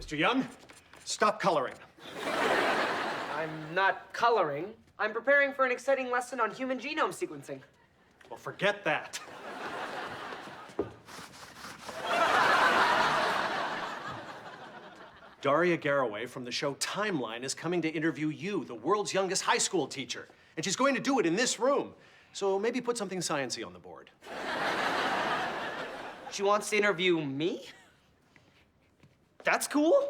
Mr. Young, stop coloring. I'm not coloring. I'm preparing for an exciting lesson on human genome sequencing. Well, forget that. Daria Garraway from the show Timeline is coming to interview you, the world's youngest high school teacher. And she's going to do it in this room. So maybe put something sciencey on the board. She wants to interview me? That's cool?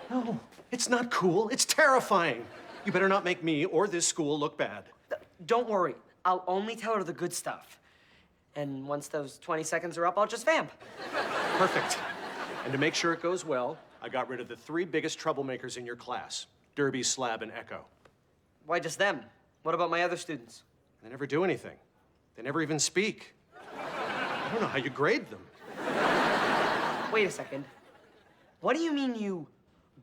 No, it's not cool. It's terrifying. You better not make me or this school look bad. Don't worry. I'll only tell her the good stuff. And once those 20 seconds are up, I'll just vamp. Perfect. And to make sure it goes well, I got rid of the 3 biggest troublemakers in your class, Derby, Slab, and Echo. Why just them? What about my other students? They never do anything. They never even speak. I don't know how you grade them. Wait a second. What do you mean you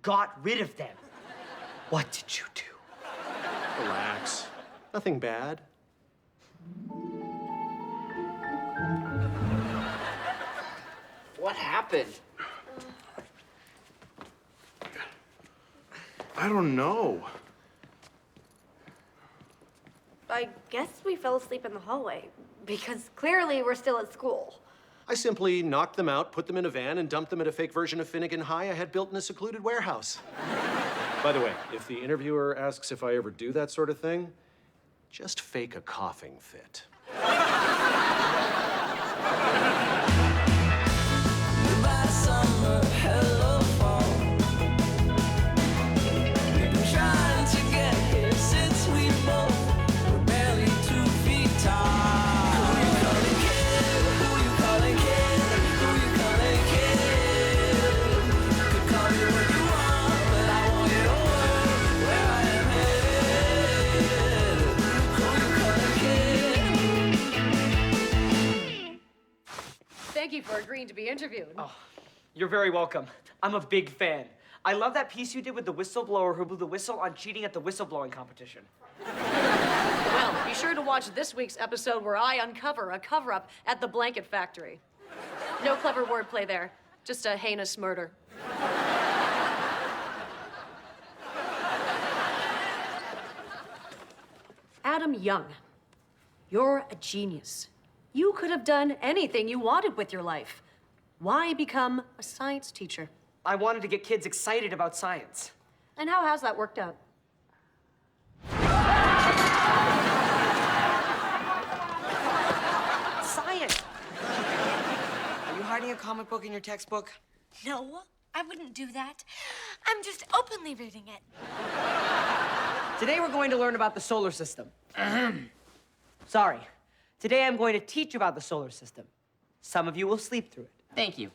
got rid of them? What did you do? Relax. Nothing bad. What happened? I don't know. I guess we fell asleep in the hallway, because clearly we're still at school. I simply knocked them out, put them in a van, and dumped them at a fake version of Finnegan High I had built in a secluded warehouse. By the way, if the interviewer asks if I ever do that sort of thing, just fake a coughing fit. Thank you for agreeing to be interviewed. Oh, you're very welcome. I'm a big fan. I love that piece you did with the whistleblower who blew the whistle on cheating at the whistleblowing competition. Well, be sure to watch this week's episode where I uncover a cover-up at the Blanket Factory. No clever wordplay there, just a heinous murder. Adam Young, you're a genius. You could have done anything you wanted with your life. Why become a science teacher? I wanted to get kids excited about science. And how has that worked out? Science! Are you hiding a comic book in your textbook? No, I wouldn't do that. I'm just openly reading it. Today we're going to learn about the solar system. Sorry. Today I'm going to teach about the solar system. Some of you will sleep through it. Thank you.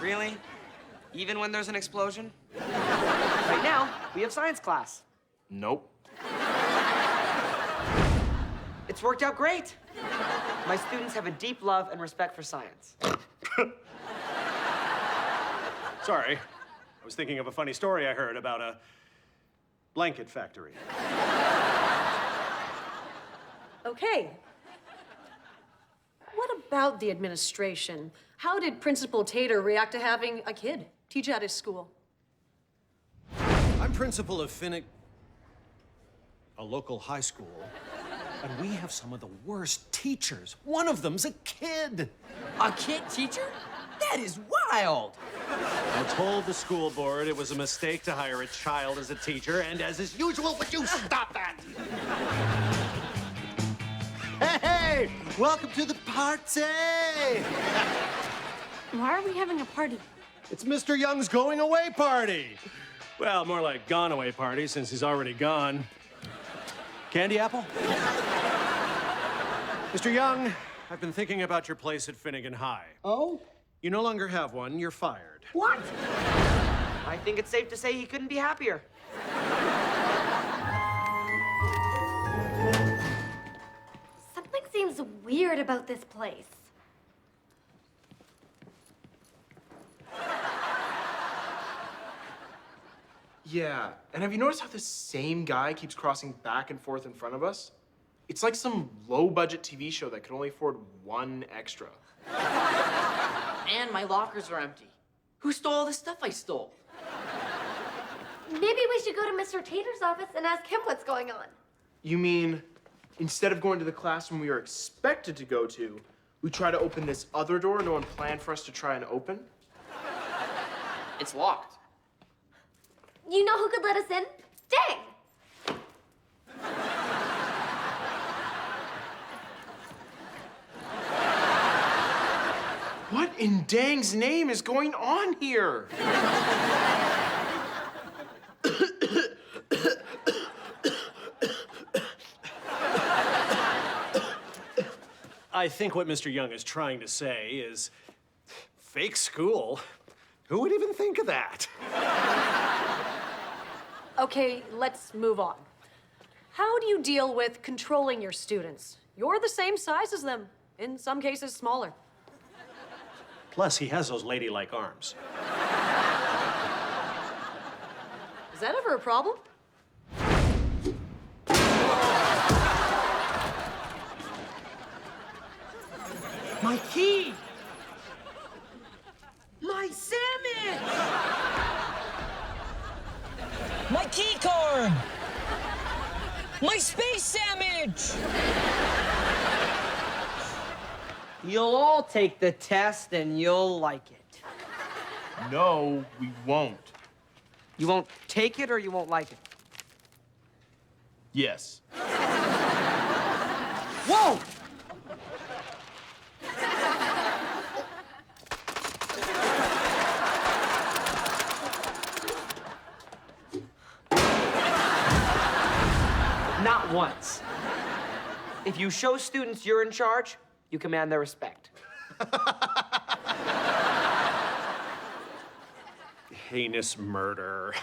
Really? Even when there's an explosion? Right now, we have science class. Nope. It's worked out great. My students have a deep love and respect for science. Sorry. I was thinking of a funny story I heard about a blanket factory. Okay. What about the administration? How did Principal Tater react to having a kid teach at his school? I'm principal of a local high school, and we have some of the worst teachers. One of them's a kid. A kid teacher? That is wild. I told the school board it was a mistake to hire a child as a teacher, and as is usual, would you stop that? Hey, welcome to the party. Why are we having a party? It's Mr. Young's going away party. Well, more like gone away party since he's already gone. Candy apple? Mr. Young, I've been thinking about your place at Finnegan High. Oh? You no longer have one. You're fired. What? I think it's safe to say he couldn't be happier. Something seems weird about this place. Yeah, and have you noticed how the same guy keeps crossing back and forth in front of us? It's like some low-budget TV show that could only afford one extra. And my lockers are empty. Who stole all the stuff I stole? Maybe we should go to Mr. Tater's office and ask him what's going on. You mean, instead of going to the classroom we are expected to go to, we try to open this other door no one planned for us to try and open? It's locked. You know who could let us in? Dang! What in dang's name is going on here? I think what Mr. Young is trying to say is fake school. Who would even think of that? Okay, let's move on. How do you deal with controlling your students? You're the same size as them, in some cases smaller. Plus, he has those ladylike arms. Is that ever a problem? My key! My sandwich! My key card! My space sandwich! You'll all take the test and you'll like it. No, we won't. You won't take it or you won't like it? Yes. Whoa! Not once. If you show students you're in charge, you command their respect. Heinous murder.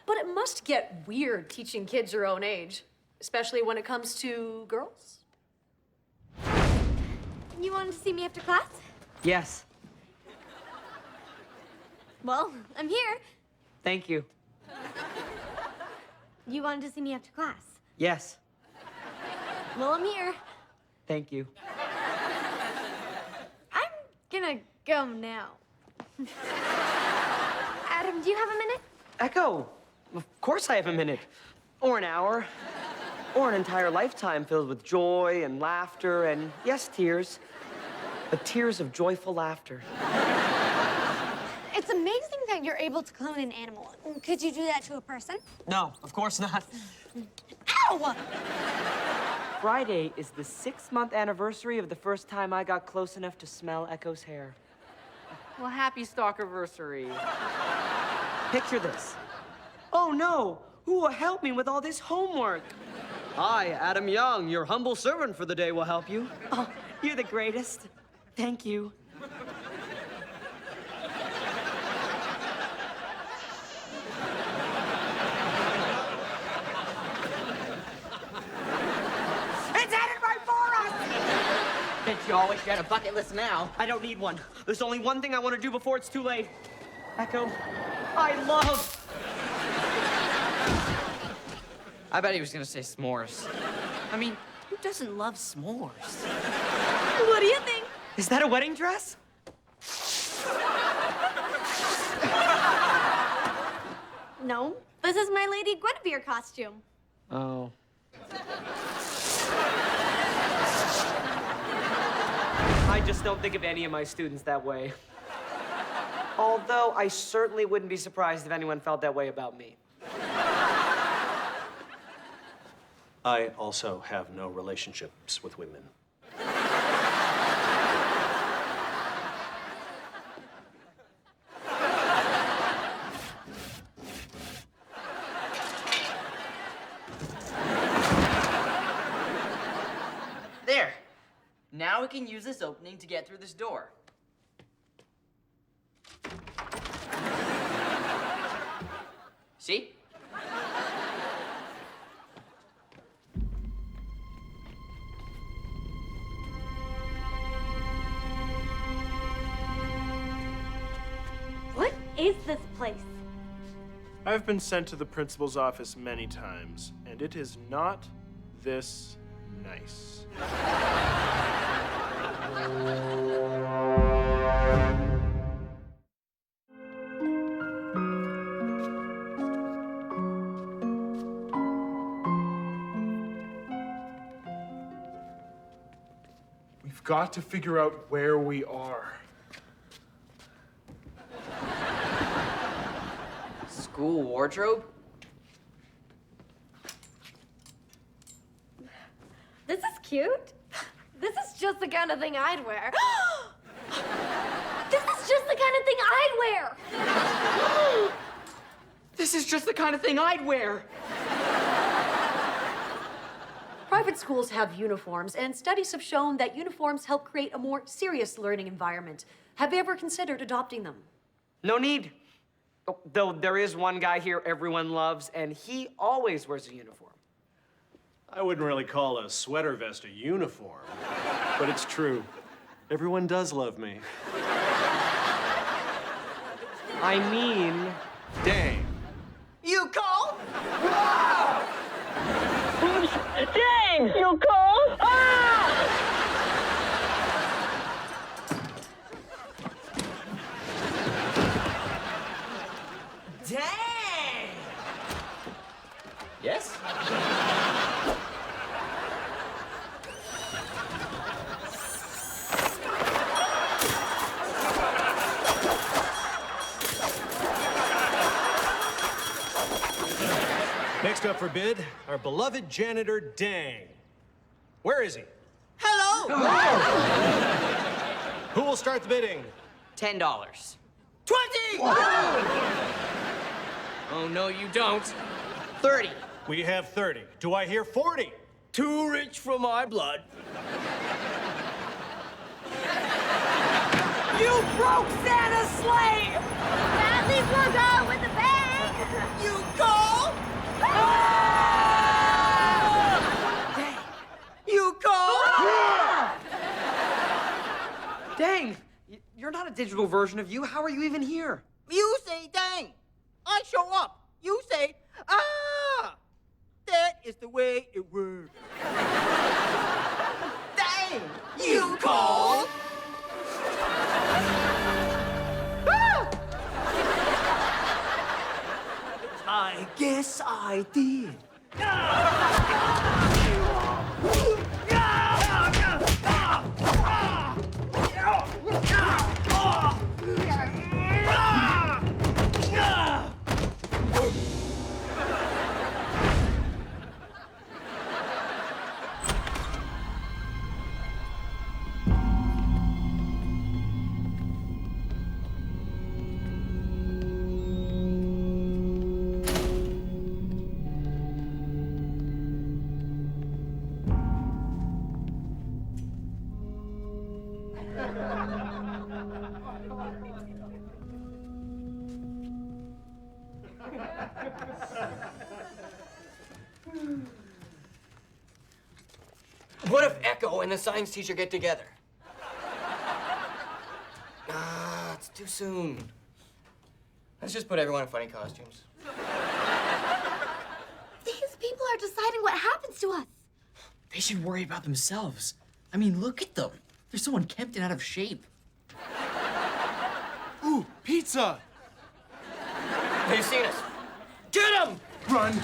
But it must get weird teaching kids your own age, especially when it comes to girls. You wanted to see me after class? Yes, Well, I'm here. thank you. You wanted to see me after class? Yes, Well, I'm here. thank you. I'm gonna go now. Adam, do you have a minute? Echo, of course I have a minute. Or an hour. Or an entire lifetime filled with joy and laughter and, yes, tears. But tears of joyful laughter. It's amazing that you're able to clone an animal. Could you do that to a person? No, of course not. Ow! Friday is the 6-month anniversary of the first time I got close enough to smell Echo's hair. Well, happy stalkerversary. Picture this. Oh no, who will help me with all this homework? Hi, Adam Young, your humble servant for the day will help you. Oh, you're the greatest. Thank you. It's headed right for us! Bet you always got a bucket list now. I don't need one. There's only one thing I want to do before it's too late. Echo, I love... I bet he was gonna say s'mores. I mean, who doesn't love s'mores? What do you think? Is that a wedding dress? No, this is my Lady Guinevere costume. Oh. I just don't think of any of my students that way. Although I certainly wouldn't be surprised if anyone felt that way about me. I also have no relationships with women. There. Now we can use this opening to get through this door. See? What is this place? I've been sent to the principal's office many times, and it is not this nice. We've got to figure out where we are. School wardrobe? This is cute. This is just the kind of thing I'd wear. This is just the kind of thing I'd wear. This is just the kind of thing I'd wear. Private schools have uniforms, and studies have shown that uniforms help create a more serious learning environment. Have you ever considered adopting them? No need. Oh, though there is one guy here everyone loves, and he always wears a uniform. I wouldn't really call a sweater vest a uniform, but it's true. Everyone does love me. I mean, Dang. You call? Dang, you cold? Ah! Dang! Yes? Next up for bid, our beloved janitor, Dang. Where is he? Hello! Who will start the bidding? $10. 20! Oh, no, you don't. 30. We have 30. Do I hear 40? Too rich for my blood. you broke Santa's sleigh! At least we'll go with the bang. You call? Dang! You call? Dang! You're not a digital version of you. How are you even here? You say dang. I show up. You say, ah! That is the way it works. Dang! You call? I guess I did. What if Echo and the science teacher get together? It's too soon. Let's just put everyone in funny costumes. These people are deciding what happens to us. They should worry about themselves. I mean, look at them. They're so unkempt and out of shape. Ooh, pizza! They've seen us. Get them! Run!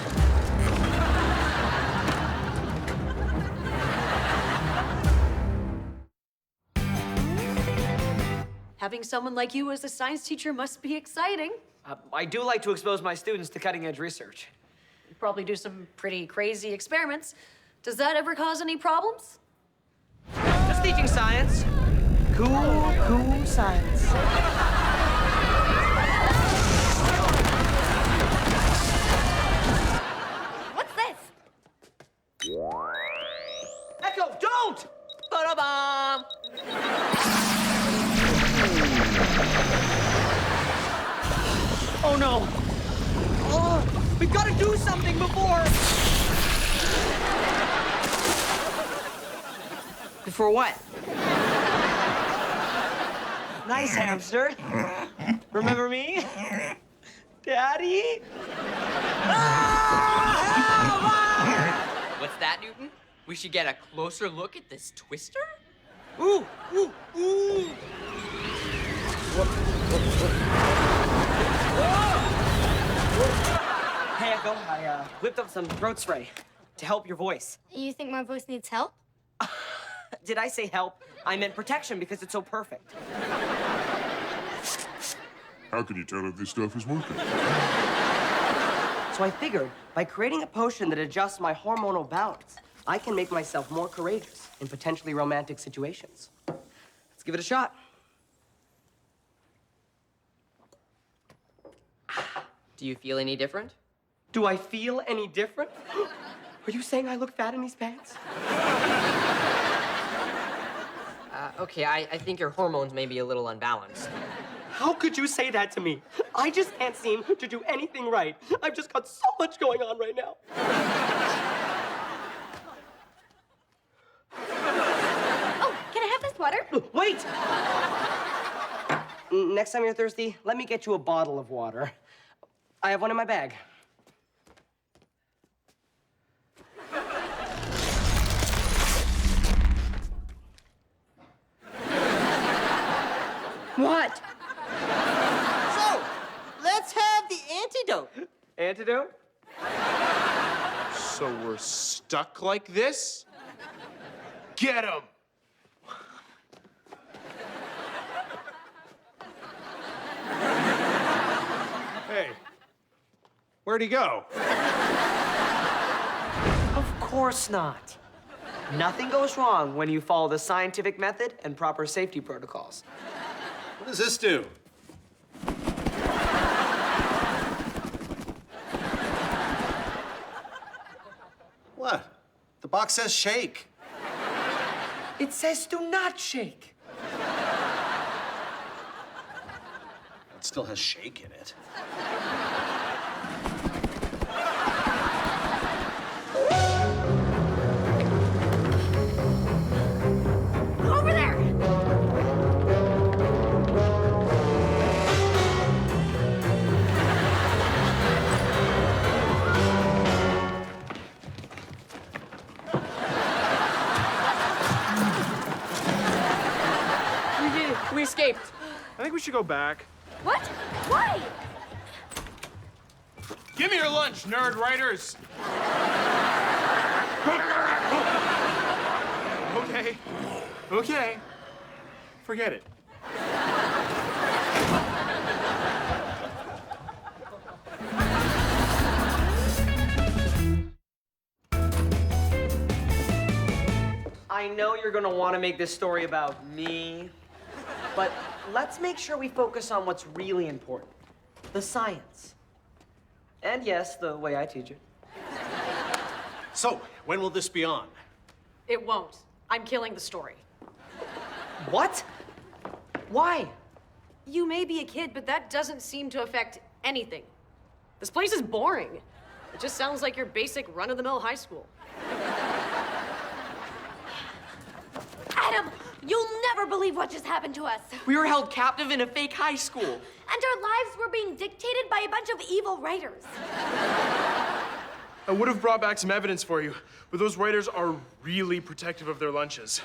Having someone like you as a science teacher must be exciting. I do like to expose my students to cutting-edge research. You probably do some pretty crazy experiments. Does that ever cause any problems? Just teaching science. Cool science. What's this? Echo, don't! Ba-da-bum! Oh no! Oh, we've got to do something before. For what? Nice hamster. Remember me? Daddy? What's that, Newton? We should get a closer look at this twister? Ooh, ooh, ooh. Hey, Echo, I whipped up some throat spray to help your voice. You think my voice needs help? Did I say help? I meant protection because it's so perfect. How can you tell if this stuff is working? So I figured by creating a potion that adjusts my hormonal balance, I can make myself more courageous in potentially romantic situations. Let's give it a shot. Do you feel any different? Do I feel any different? Are you saying I look fat in these pants? Okay, I think your hormones may be a little unbalanced. How could you say that to me? I just can't seem to do anything right. I've just got so much going on right now. Oh, can I have this water? Wait! Next time you're thirsty, let me get you a bottle of water. I have one in my bag. What? So, let's have the antidote. Antidote? So we're stuck like this? Get him! Hey, where'd he go? Of course not. Nothing goes wrong when you follow the scientific method and proper safety protocols. What does this do? What? The box says shake. It says do not shake. It still has shake in it. Over there! We did it. We escaped. I think we should go back. What? Why? Give me your lunch, nerd writers! Okay. Okay. Forget it. I know you're gonna want to make this story about me, but let's make sure we focus on what's really important. The science. And yes, the way I teach it. So, when will this be on? It won't. I'm killing the story. What? Why? You may be a kid, but that doesn't seem to affect anything. This place is boring. It just sounds like your basic run-of-the-mill high school. Adam, you'll never believe what just happened to us. We were held captive in a fake high school. And our lives were being dictated by a bunch of evil writers. I would have brought back some evidence for you, but those writers are really protective of their lunches.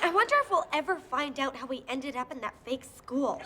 I wonder if we'll ever find out how we ended up in that fake school.